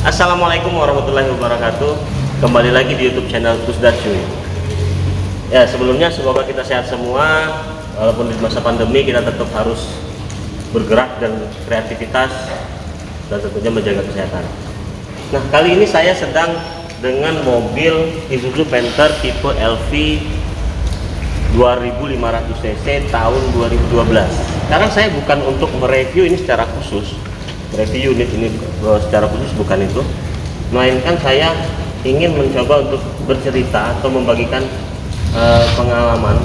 Assalamualaikum warahmatullahi wabarakatuh. Kembali lagi di YouTube channel Kusdacuy. Ya, sebelumnya semoga kita sehat semua. Walaupun di masa pandemi kita tetap harus bergerak dan kreativitas dan tentunya menjaga kesehatan. Nah, kali ini saya sedang dengan mobil Isuzu Panther tipe LV 2500 cc tahun 2012. Sekarang saya bukan untuk mereview ini secara khusus, review unit ini secara khusus, bukan itu, melainkan saya ingin mencoba untuk bercerita atau membagikan pengalaman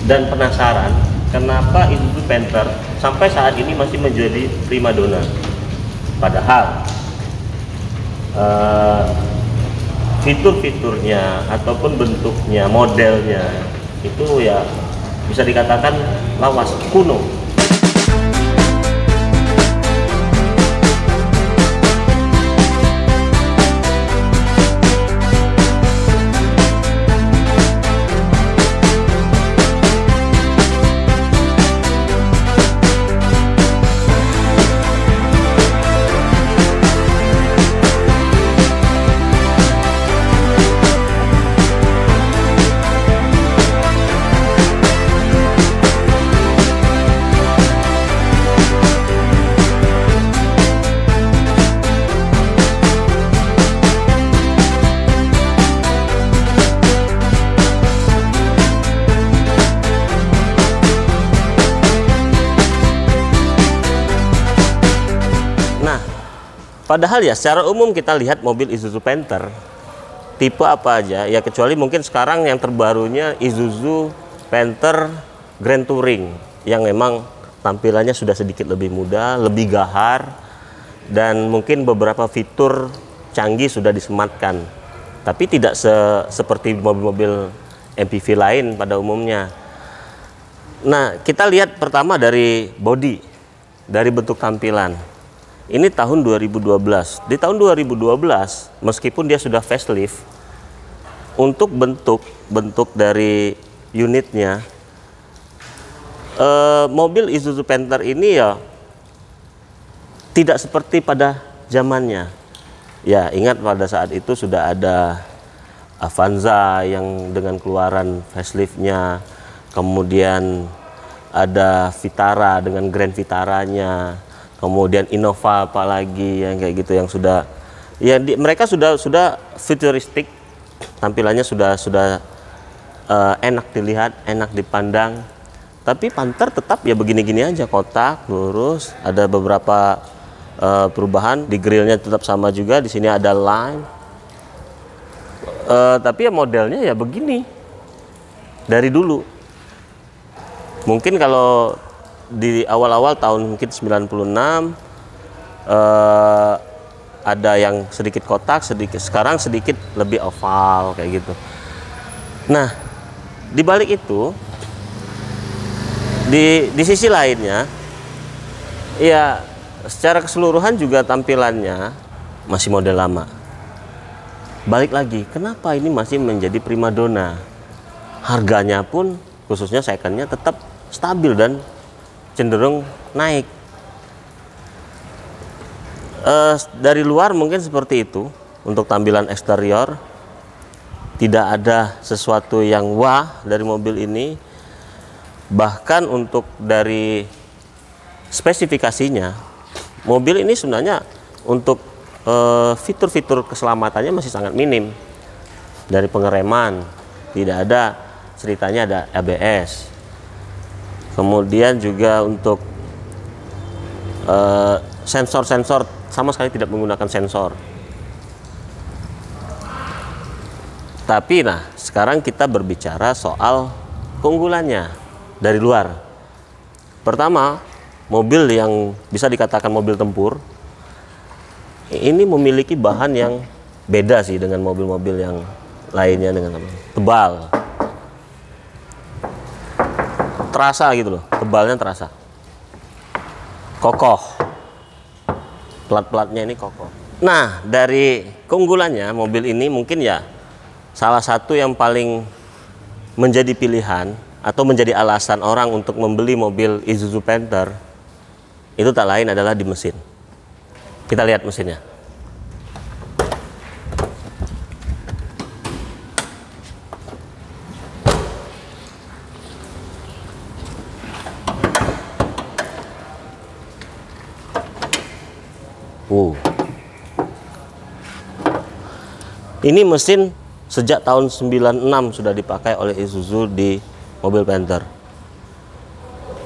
dan penasaran kenapa Isuzu Panther sampai saat ini masih menjadi primadona. Padahal fitur-fiturnya ataupun bentuknya, modelnya itu ya bisa dikatakan lawas, kuno. Padahal ya secara umum kita lihat mobil Isuzu Panther tipe apa aja ya, kecuali mungkin sekarang yang terbarunya Isuzu Panther Grand Touring yang memang tampilannya sudah sedikit lebih muda, lebih gahar, dan mungkin beberapa fitur canggih sudah disematkan. Tapi tidak seperti mobil-mobil MPV lain pada umumnya. Nah, kita lihat pertama dari bodi, dari bentuk tampilan. Ini tahun 2012. Di tahun 2012, meskipun dia sudah facelift, untuk bentuk dari unitnya, mobil Isuzu Panther ini ya tidak seperti pada zamannya. Ya, ingat pada saat itu sudah ada Avanza yang dengan keluaran faceliftnya, kemudian ada Vitara dengan Grand Vitaranya, kemudian Innova apalagi yang kayak gitu yang sudah ya mereka sudah futuristik, tampilannya sudah enak dilihat, enak dipandang. Tapi Panther tetap ya begini-gini aja, kotak lurus, ada beberapa perubahan di grillnya tetap sama juga, di sini ada line. Tapi ya modelnya ya begini dari dulu. Mungkin kalau di awal-awal tahun mungkin 96 ada yang sedikit kotak, sekarang sedikit lebih oval kayak gitu. Nah, di balik itu di sisi lainnya ya secara keseluruhan juga tampilannya masih model lama. Balik lagi, kenapa ini masih menjadi primadona? Harganya pun khususnya secondnya tetap stabil dan cenderung naik. Dari luar mungkin seperti itu untuk tampilan eksterior, tidak ada sesuatu yang wah dari mobil ini. Bahkan untuk dari spesifikasinya, mobil ini sebenarnya untuk fitur-fitur keselamatannya masih sangat minim. Dari pengereman tidak ada, ceritanya ada ABS. Kemudian juga untuk sensor-sensor sama sekali tidak menggunakan sensor. Tapi nah, sekarang kita berbicara soal keunggulannya dari luar. Pertama, mobil yang bisa dikatakan mobil tempur ini memiliki bahan yang beda sih dengan mobil-mobil yang lainnya, dengan tebal. Terasa gitu loh, tebalnya terasa, kokoh, plat-platnya ini kokoh. Nah, dari keunggulannya mobil ini mungkin ya salah satu yang paling menjadi pilihan atau menjadi alasan orang untuk membeli mobil Isuzu Panther itu tak lain adalah di mesin. Kita lihat mesinnya. Ini mesin sejak tahun 96 sudah dipakai oleh Isuzu di mobil Panther.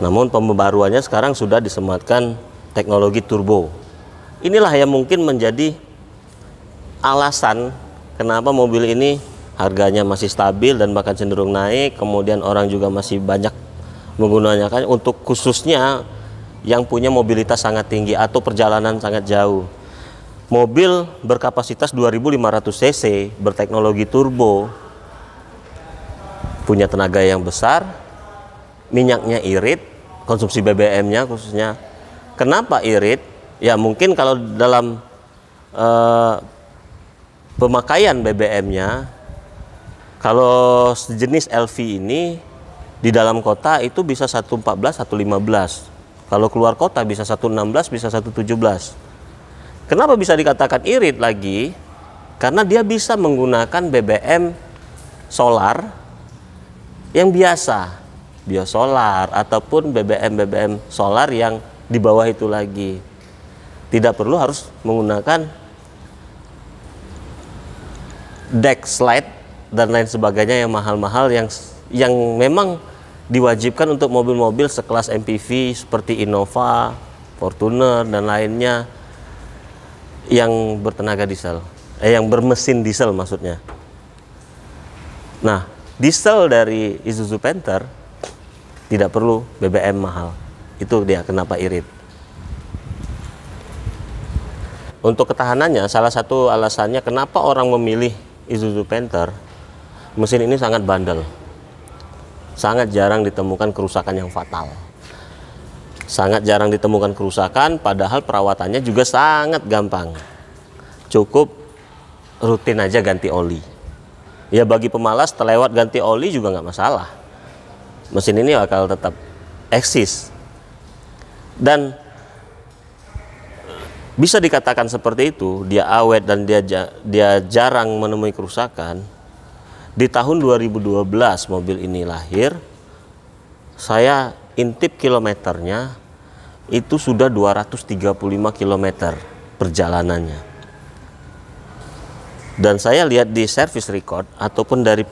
Namun pembaruannya sekarang sudah disematkan teknologi turbo. Inilah yang mungkin menjadi alasan kenapa mobil ini harganya masih stabil dan bahkan cenderung naik. Kemudian orang juga masih banyak menggunakannya untuk khususnya yang punya mobilitas sangat tinggi atau perjalanan sangat jauh. Mobil berkapasitas 2500 cc berteknologi turbo, punya tenaga yang besar, minyaknya irit, konsumsi BBM-nya khususnya. Kenapa irit? Ya mungkin kalau dalam pemakaian BBM-nya, kalau sejenis LV ini di dalam kota itu bisa 114, 115. Kalau keluar kota bisa 116, bisa 117. Kenapa bisa dikatakan irit lagi? Karena dia bisa menggunakan BBM solar yang biasa, biosolar ataupun BBM solar yang di bawah itu lagi. Tidak perlu harus menggunakan deck slide dan lain sebagainya yang mahal-mahal yang memang diwajibkan untuk mobil-mobil sekelas MPV seperti Innova, Fortuner dan lainnya yang bertenaga diesel, yang bermesin diesel maksudnya. Nah, diesel dari Isuzu Panther tidak perlu BBM mahal. Itu dia kenapa irit. Untuk ketahanannya, salah satu alasannya kenapa orang memilih Isuzu Panther, mesin ini sangat bandel. Sangat jarang ditemukan kerusakan yang fatal. Sangat jarang ditemukan kerusakan, padahal perawatannya juga sangat gampang. Cukup rutin aja ganti oli. Ya bagi pemalas terlewat ganti oli juga nggak masalah. Mesin ini bakal tetap eksis. Dan bisa dikatakan seperti itu, dia awet dan dia jarang menemui kerusakan. Di tahun 2012 mobil ini lahir, saya intip kilometernya itu sudah 235 km perjalanannya. Dan saya lihat di service record ataupun dari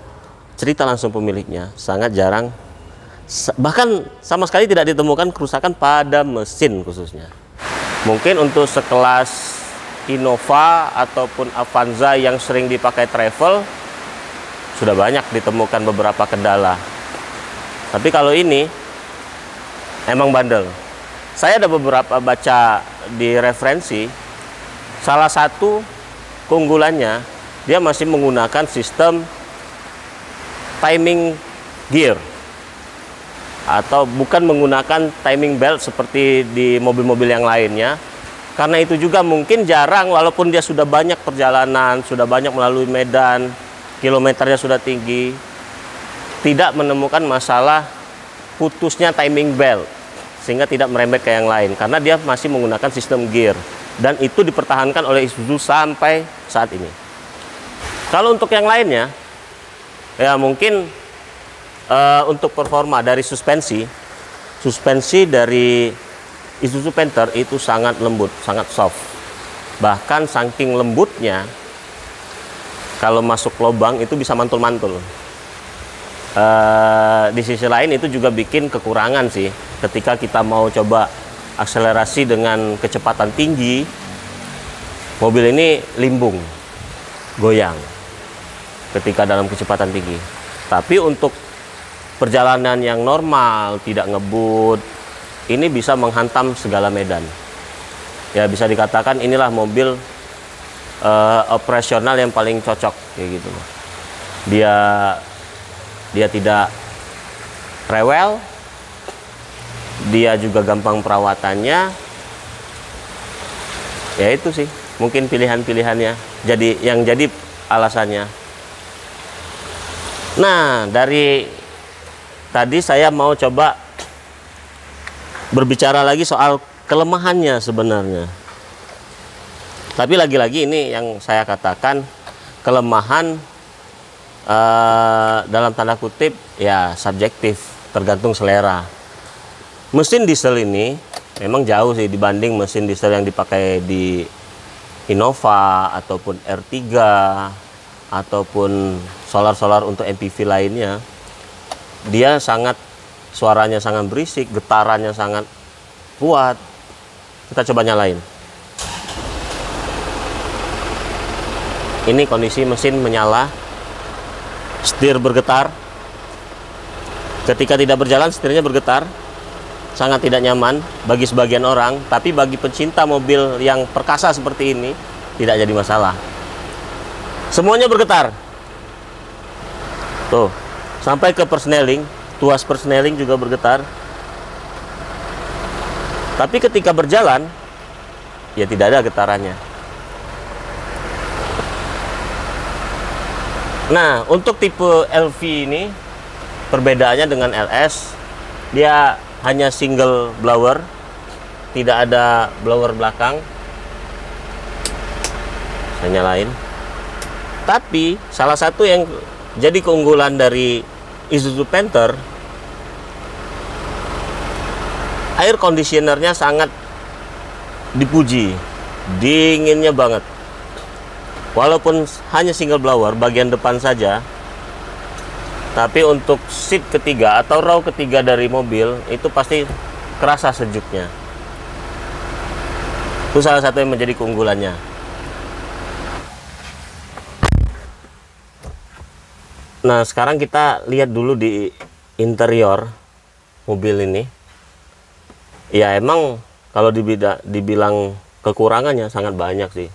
cerita langsung pemiliknya, sangat jarang, bahkan sama sekali tidak ditemukan kerusakan pada mesin khususnya. Mungkin untuk sekelas Innova ataupun Avanza yang sering dipakai travel, sudah banyak ditemukan beberapa kendala. Tapi kalau ini emang bandel. Saya ada beberapa baca di referensi, salah satu keunggulannya dia masih menggunakan sistem timing gear atau bukan menggunakan timing belt seperti di mobil-mobil yang lainnya. Karena itu juga mungkin jarang, walaupun dia sudah banyak perjalanan, sudah banyak melalui medan, kilometernya sudah tinggi, tidak menemukan masalah putusnya timing belt sehingga tidak merembet ke yang lain, karena dia masih menggunakan sistem gear dan itu dipertahankan oleh Isuzu sampai saat ini. Kalau untuk yang lainnya ya mungkin untuk performa dari suspensi dari Isuzu Panther itu sangat lembut, sangat soft. Bahkan saking lembutnya, kalau masuk lubang itu bisa mantul-mantul. Di sisi lain itu juga bikin kekurangan sih, ketika kita mau coba akselerasi dengan kecepatan tinggi, mobil ini limbung, goyang ketika dalam kecepatan tinggi. Tapi untuk perjalanan yang normal, tidak ngebut, ini bisa menghantam segala medan. Ya bisa dikatakan inilah mobil operasional yang paling cocok kayak gitu. Dia tidak rewel, dia juga gampang perawatannya. Ya itu sih mungkin pilihan-pilihannya. Yang jadi alasannya. Nah, dari tadi saya mau coba berbicara lagi soal kelemahannya sebenarnya. Tapi lagi-lagi ini yang saya katakan kelemahan dalam tanda kutip ya subjektif, tergantung selera. Mesin diesel ini memang jauh sih dibanding mesin diesel yang dipakai di Innova ataupun R3 ataupun solar-solar untuk MPV lainnya, dia suaranya sangat berisik, getarannya sangat kuat. Kita coba nyalain. Ini kondisi mesin menyala, setir bergetar. Ketika tidak berjalan, setirnya bergetar. Sangat tidak nyaman bagi sebagian orang, tapi bagi pencinta mobil yang perkasa seperti ini tidak jadi masalah. Semuanya bergetar. Tuh, sampai ke persneling, tuas persneling juga bergetar. Tapi ketika berjalan, ya tidak ada getarannya. Nah, untuk tipe LV ini perbedaannya dengan LS, dia hanya single blower, tidak ada blower belakang. Saya nyalain. Tapi salah satu yang jadi keunggulan dari Isuzu Panther, air conditionernya sangat dipuji, dinginnya banget. Walaupun hanya single blower bagian depan saja, tapi untuk seat ketiga atau row ketiga dari mobil itu pasti kerasa sejuknya. Itu salah satu yang menjadi keunggulannya. Nah, sekarang kita lihat dulu di interior mobil ini. Ya emang kalau dibilang kekurangannya sangat banyak sih.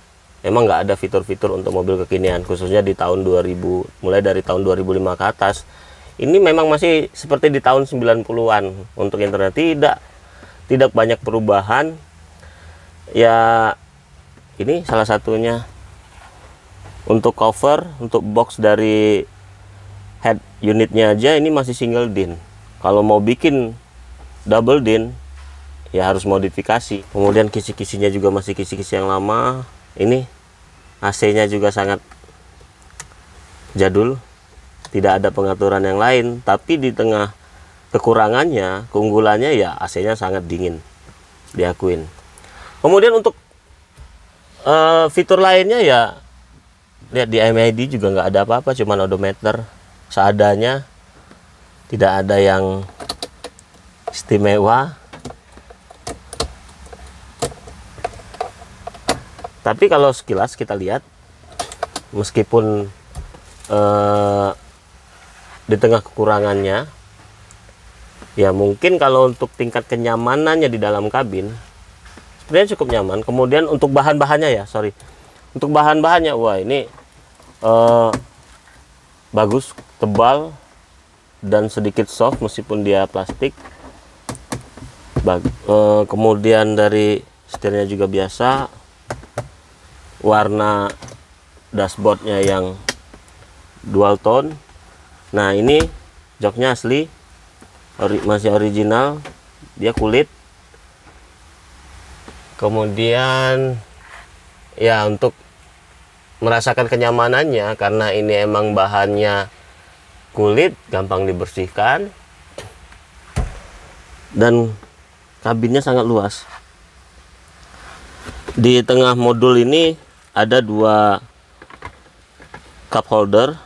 Emang nggak ada fitur-fitur untuk mobil kekinian, khususnya di tahun 2000, mulai dari tahun 2005 ke atas. Ini memang masih seperti di tahun 90-an untuk internet. Tidak banyak perubahan. Ya, ini salah satunya. Untuk cover, untuk box dari head unitnya aja ini masih single din. Kalau mau bikin double din, ya harus modifikasi. Kemudian kisi-kisinya juga masih kisi-kisi yang lama. Ini AC-nya juga sangat jadul, tidak ada pengaturan yang lain. Tapi di tengah kekurangannya, keunggulannya ya AC-nya sangat dingin, diakuin. Kemudian untuk fitur lainnya ya, lihat di MID juga nggak ada apa-apa, cuman odometer seadanya, tidak ada yang istimewa. Tapi kalau sekilas kita lihat, meskipun di tengah kekurangannya, ya mungkin kalau untuk tingkat kenyamanannya di dalam kabin, sebenarnya cukup nyaman. Kemudian untuk bahan-bahannya untuk bahan-bahannya, wah ini bagus, tebal, dan sedikit soft meskipun dia plastik. Kemudian dari setirnya juga biasa. Warna dashboardnya yang dual tone. Nah, ini joknya asli, masih original, dia kulit. Kemudian ya untuk merasakan kenyamanannya, karena ini emang bahannya kulit, gampang dibersihkan, dan kabinnya sangat luas. Di tengah modul ini ada 2 cup holder,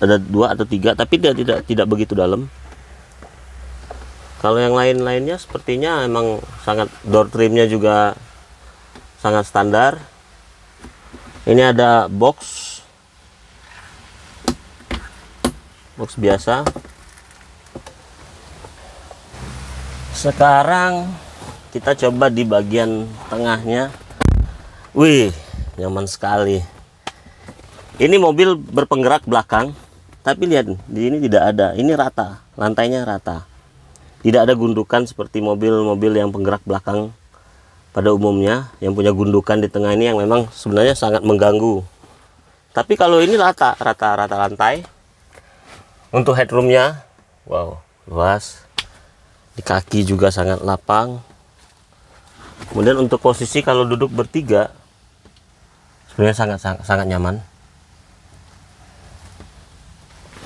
ada 2 atau 3, tapi dia tidak begitu dalam. Kalau yang lainnya sepertinya emang sangat, door trimnya juga sangat standar. Ini ada box biasa. Sekarang kita coba di bagian tengahnya. Wih, nyaman sekali. Ini mobil berpenggerak belakang, tapi lihat di sini tidak ada. Ini rata, lantainya rata. Tidak ada gundukan seperti mobil-mobil yang penggerak belakang pada umumnya, yang punya gundukan di tengah ini yang memang sebenarnya sangat mengganggu. Tapi kalau ini rata lantai. Untuk headroomnya, wow, luas. Di kaki juga sangat lapang. Kemudian untuk posisi kalau duduk bertiga, sebenarnya sangat nyaman.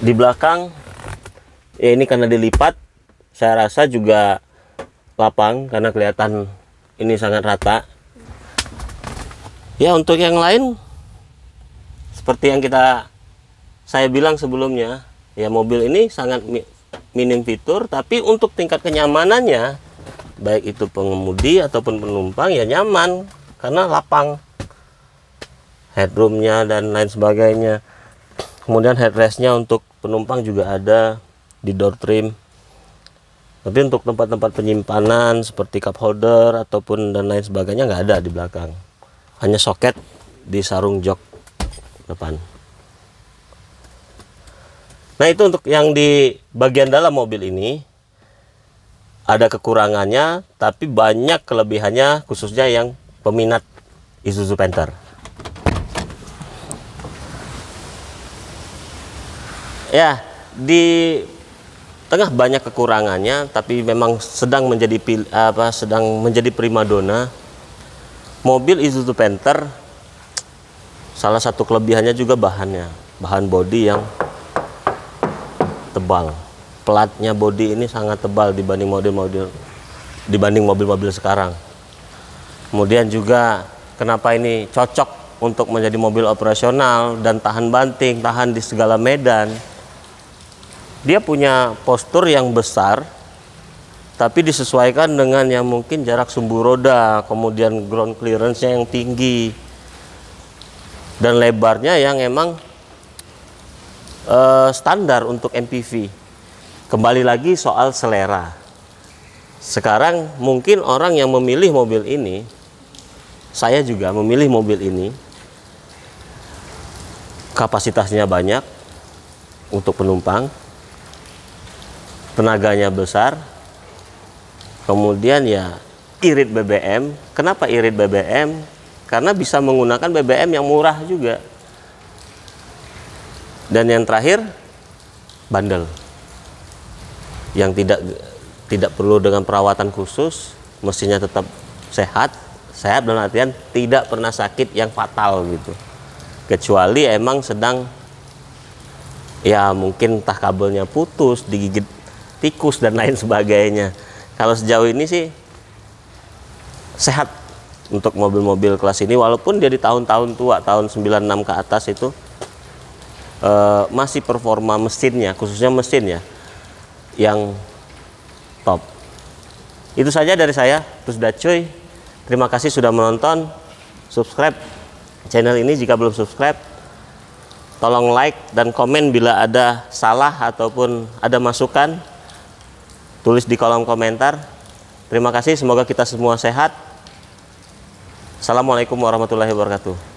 Di belakang, ya ini karena dilipat, saya rasa juga lapang karena kelihatan ini sangat rata. Ya, untuk yang lain seperti yang saya bilang sebelumnya, ya mobil ini sangat minim fitur, tapi untuk tingkat kenyamanannya, baik itu pengemudi ataupun penumpang, ya nyaman karena lapang, headroomnya dan lain sebagainya. Kemudian headrestnya untuk penumpang juga ada di door trim. Tapi untuk tempat-tempat penyimpanan seperti cup holder ataupun dan lain sebagainya nggak ada di belakang. Hanya soket di sarung jok depan. Nah, itu untuk yang di bagian dalam mobil ini. Ada kekurangannya, tapi banyak kelebihannya, khususnya yang peminat Isuzu Panther. Ya, di tengah banyak kekurangannya, tapi memang sedang menjadi primadona. Mobil Isuzu Panther, salah satu kelebihannya juga bahan bodi yang tebal. Platnya bodi ini sangat tebal dibanding mobil-mobil sekarang. Kemudian juga kenapa ini cocok untuk menjadi mobil operasional dan tahan banting, tahan di segala medan. Dia punya postur yang besar, tapi disesuaikan dengan yang mungkin jarak sumbu roda, kemudian ground clearance-nya yang tinggi, dan lebarnya yang emang standar untuk MPV. Kembali lagi soal selera. Sekarang mungkin orang yang memilih mobil ini, saya juga memilih mobil ini, kapasitasnya banyak untuk penumpang, tenaganya besar, kemudian ya irit BBM. Kenapa irit BBM? Karena bisa menggunakan BBM yang murah juga. Dan yang terakhir, bandel, yang tidak perlu dengan perawatan khusus, mesinnya tetap sehat dalam artian tidak pernah sakit yang fatal gitu. Kecuali emang sedang, ya mungkin entah kabelnya putus, digigit tikus dan lain sebagainya. Kalau sejauh ini sih sehat untuk mobil-mobil kelas ini, walaupun dia di tahun-tahun tua, tahun 96 ke atas itu masih performa mesinnya, khususnya mesinnya yang top. Itu saja dari saya, Pusdacoy. Terima kasih sudah menonton. Subscribe channel ini jika belum subscribe. Tolong like dan komen bila ada salah ataupun ada masukan. Tulis di kolom komentar. Terima kasih, semoga kita semua sehat. Assalamualaikum warahmatullahi wabarakatuh.